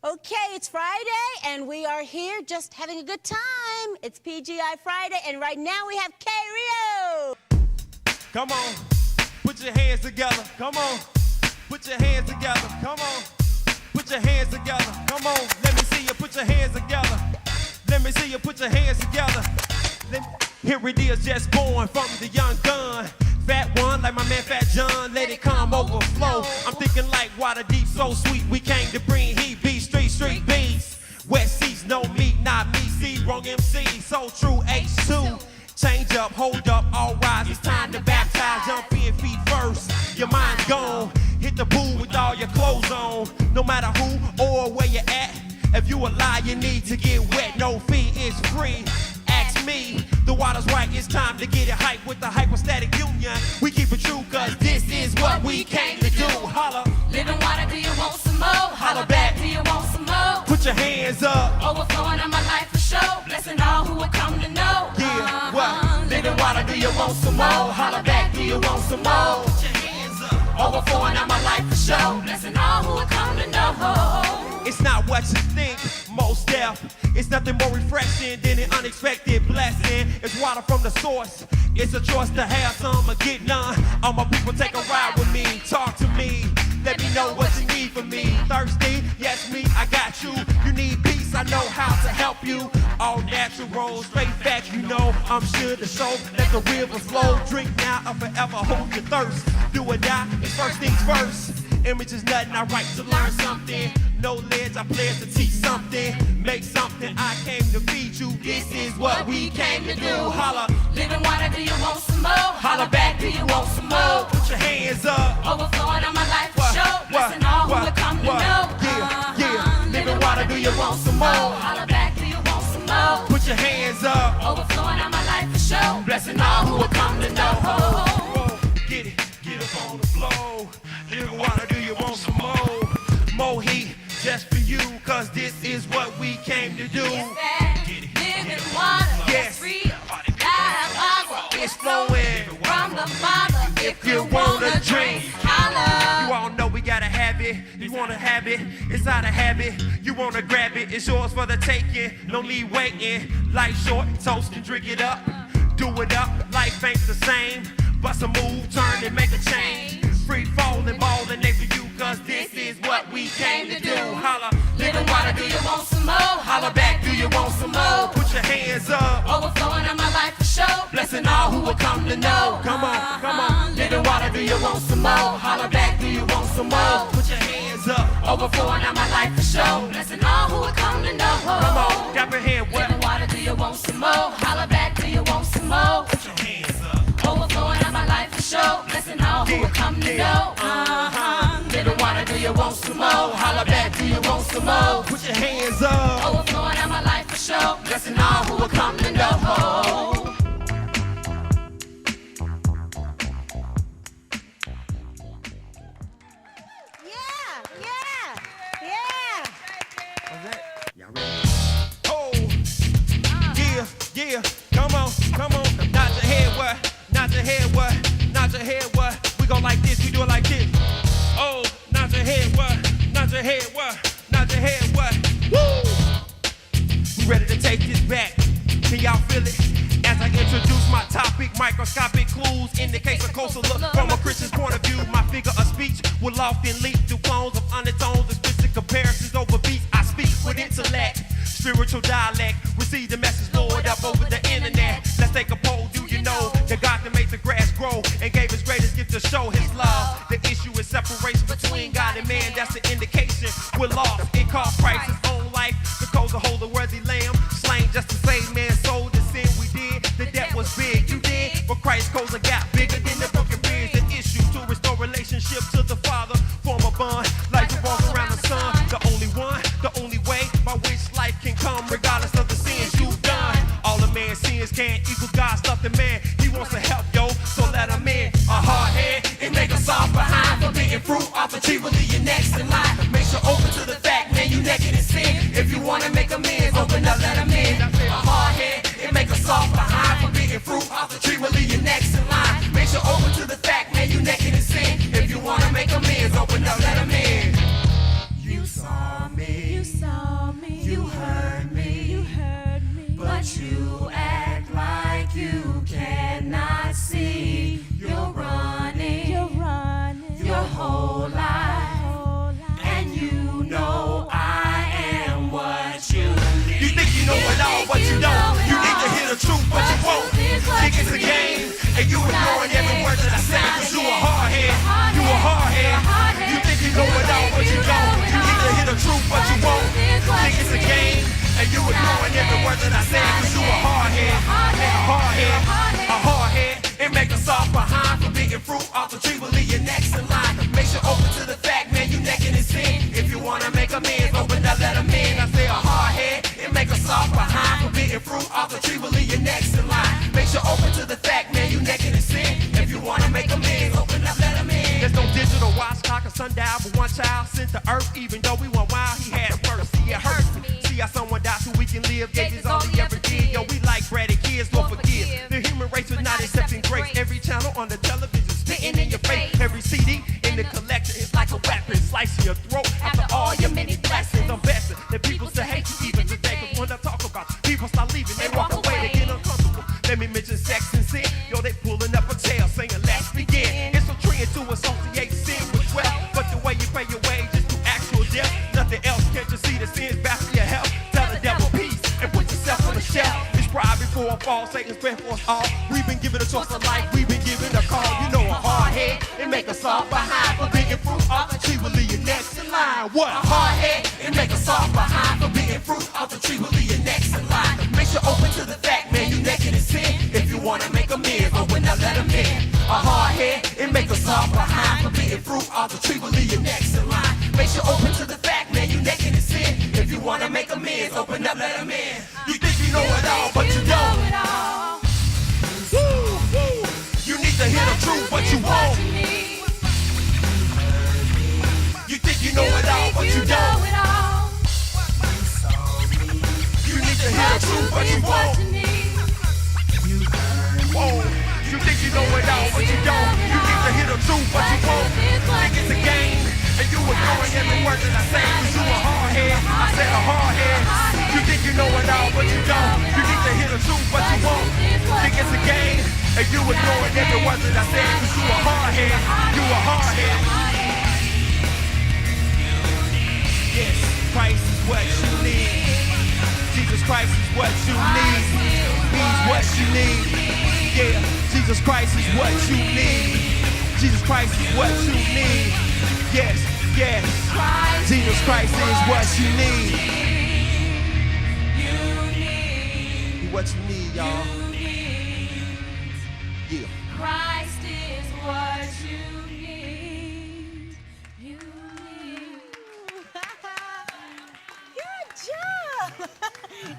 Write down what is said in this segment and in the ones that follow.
Okay, it's Friday, and we are here just having a good time. It's PGI Friday, and right now we have K-Rio. Come on, put your hands together. Come on, put your hands together. Come on, put your hands together. Come on, let me see you put your hands together. Let me see you put your hands together. Here it is, just born from the young gun. Fat one, like my man Fat John, let it come overflow. I'm thinking like water deep, so sweet. We came to bring heat, beat, street beats. West seats, no meat, not me. See, wrong MC, so true. H2, change up, hold up, all rise. It's time to baptize. Jump in feet first. Your mind gone. Hit the pool with all your clothes on. No matter who or where you at. If you a lie, you need to get wet. No fee is free. Ask me, the water's right, it's time to get it hype with the Hypostatic Union. We keep it true, cause this is what we came to do. Holla. Living water, do you want some more? Holla back, do you want some more? Put your hands up. Overflowing on my life for sure. Blessing all who will come to know. Yeah, what? Living water, do you want some more? Holla back, do you want some more? Put your hands up. Overflowing on my life for sure. Blessing all who will come to know. It's not what you think, most deaf. It's nothing more refreshing than an unexpected blessing. It's water from the source. It's a choice to have some or get none. All my people take a ride with me. Talk to me. Let me know what you need from me. Thirsty? Yes, me, I got you. You need peace, I know how to help you. All natural, straight facts, you know I'm sure to show. Let the river flow. Drink now or forever hold your thirst. Do or die, it's first things first. Image is nothing, I write to learn something. No ledge, I pledge to teach something. Make something, I came to feed you. This is what we came to do. Holla. Living water, do you want some more? Holla back, do you want some more? Put your hands up. Overflowing on my life for sure. Blessing all who will come to know. Yeah. Living water, do you want some more? Holla back, do you want some more? Put your hands up. Overflowing on my life for sure. Blessing all who will come to know. Get it, get up on the floor. Living water, do you want some more? More heat, just for you, cause this is what we came to do. Living water, yes. Free, It's flowing from the Father. If you wanna drink, holla. you all know we gotta have it. You wanna have it, it's not a habit. You wanna grab it, it's yours for the taking. No need waiting. Life short, toast and drink it up. Do it up, life ain't the same. Bust a move, turn and make a change. Free falling, ballin' they for you, cause this is what we came to do. Holla. Living water, do you want some more? Holla back, do you want some more? Put your hands up. Overflowing on my life for sure. Blessing all who will come to know. Come on, come on. Living water, do you want some more? Holla back, do you want some more? Put your hands up. Overflowing on my life for sure. Blessing all who will come to know. Come on, grab your hand. What? Living water, do you want some more? Holla back, do you want some more? Put your hands up. Overflowing on my life for sure. Blessing all who will come to know. Living water, do you want some more? Holla back, do you want some more? Put your hands up. Overflowing on my life for sure. Blessing all who will come to know. Y'all ready? Oh, yeah, come on, nod your head what, nod your head what, nod your head what, we go like this, we do it like this. Oh, nod your head what, nod your head what, nod your head what, woo! We ready to take this back, can y'all feel it? As I introduce my topic, microscopic clues indicates a closer look from a Christian's point of view. My figure of speech will often leap through clones of undertones, explicit comparisons over beats. I speak with intellect, spiritual dialect. Receive the message, Lord, up over the internet. Let's take a poll. Do you know that God that made the grass grow and gave His greatest gift to show His love? The issue is separation between God and man. That's the indication we're lost. It cost Christ His own life to cause a holy worthy lamb, slain just to save man's soul. The sin we did, the debt was big. You did, but Christ goes a gap bigger than the broken bridge. The issue to restore relationship to the Father, form a bond like to walk around the sun. The only one, the only way by which life can come, regardless of the sins you've done. All a man's sins can't equal God's love to man. He wants to help, yo, so let him in. A hard head, it make us soft behind. Forbidden fruit off the tree will leave you next in line. Make sure open to the fact, man, you naked in sin. If you wanna make amends, open up, let him in. A hard head, it make us soft behind. Forbidden fruit off the tree will leave you next in line. Make sure open to the fact, man, you naked in sin. If you wanna make amends, open up, let him in. a game, and you ignoring every word that I say, cause you a hardhead, you a hardhead. You think you know it all, but you don't. You need to hear the truth, but you won't. Think it's a game, and you ignoring every word that I say, cause you a hardhead, a hardhead, a hardhead. It make us off behind, forbidden fruit off the tree will leave you next in line. Make sure open to the fact, man, you naked and sin. If you wanna make amends, open up, let them in. I say a hardhead, it make us off behind, forbidden fruit off the tree will leave you next in line. Make sure open to the fact, man, you naked and sin. If you wanna make amends, open up, let them in. There's no digital watch clock or sundial, but one child sent to earth. Even though we went wild, he had first. See, it hurts me. See how someone died so we can live. Gave is all he ever did. Yo, we like bread and kids, Lord forgive. The human race was not accepting grace. Every channel on the television spitting in your face. Every CD in the collection is like a weapon, slicing your throat after all your many blessings. I'm besting that people still hate you even today. Cause when I talk about people start leaving, they walk away, they get uncomfortable. Let me mention sex and sin. Yo, they pulling up a tail saying let's begin. It's a trend to associate sin with wealth, but the way you pay your wages through actual death, nothing else. Can't you see the sin's bad for your health? Tell the devil peace and put yourself on the shelf. It's pride before a fall, Satan's breath for us all. We've been given a choice of life, we've been given a call. You know a hard head, it make us all behind. Forbidden fruit off the tree will leave you next in line. What? A hard head, it make us all behind. Forbidden fruit off the tree will leave you next in line. Make sure open to the fact, man, you naked and sin. If you wanna make amends, open up, let them in. A hard head, it make us all behind. Forbidden fruit off the tree will leave you next in line. Make sure open to the fact, man, you naked and sin. If you wanna make amends, open up, let them in. You think you know it all, but you don't. Woo, woo. You need to hear the truth, but you won't. You think you know it all, but you don't. You need to hear the truth, but you won't. Whoa. You think you know it all, but you don't. You need to hear the truth, but you won't. Think it's a game, and you ignoring every word that I say, cause you a hardhead. I said a hardhead. You think you know it all, but you don't. You need to hear the truth, but you won't. Think it's a game, and you ignoring every word that I say, cause you a hardhead. You a hardhead. Yes, Christ is what you need. Jesus Christ is what you need. He's what you need. Yeah, Jesus Christ is what you need. Jesus Christ is what you need. Yes, yes. Jesus Christ is what you need. He's what you need, y'all. Yeah. Christ is what you need. You need. Good job.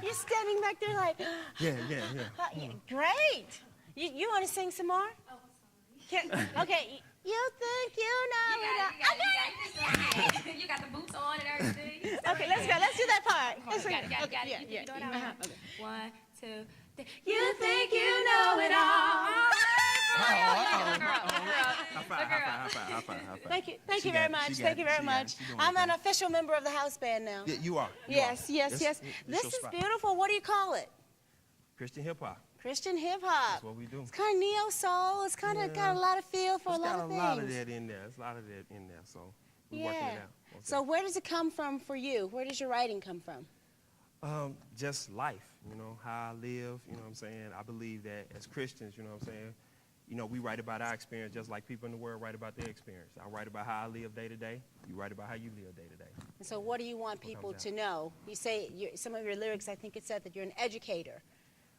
You're standing back there like, Yeah. great. You want to sing some more? Oh, sorry. Okay. You think you know it all. You got the boots on and everything. Okay, let's go. Let's do that part. Let's Got sing. it. Yeah. You think you know it all. Okay. 1, 2, 3. You think you know it all. High five. Thank you She very got it. much. She got Thank it. you very She got much. it. She doing I'm her an thing. official member of the house band now. Yeah, you are. Yes. It's This your is spot. beautiful. What do you call it? Christian hip hop. Christian hip hop. That's what we do. It's kind of neo soul. It's kind of got a lot of feel for a lot of It's things. got a lot of that in there. There's a lot of that in there. So we're working it out. So where does it come from for you? Where does your writing come from? Just life, you know, how I live, you know what I'm saying? I believe that as Christians, you know what I'm saying, you know, we write about our experience just like people in the world write about their experience. I write about how I live day to day. You write about how you live day to day. And so what do you want people to know? You say some of your lyrics, I think it said that you're an educator.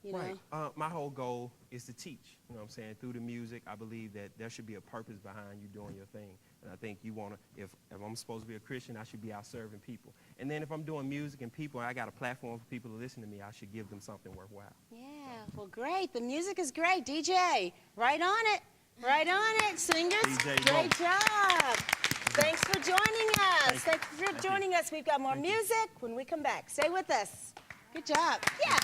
You Right. know? My whole goal is to teach, you know what I'm saying? Through the music, I believe that there should be a purpose behind you doing your thing. And I think you want to, if I'm supposed to be a Christian, I should be out serving people. And then if I'm doing music and people, I got a platform for people to listen to me, I should give them something worthwhile. Yeah, well, great. The music is great. DJ, right on it. Right on it. Singers, DJ great Mo. job. Thanks for joining us. Thank you. Thanks for joining us. We've got more music when we come back. Stay with us. Good job. Yeah.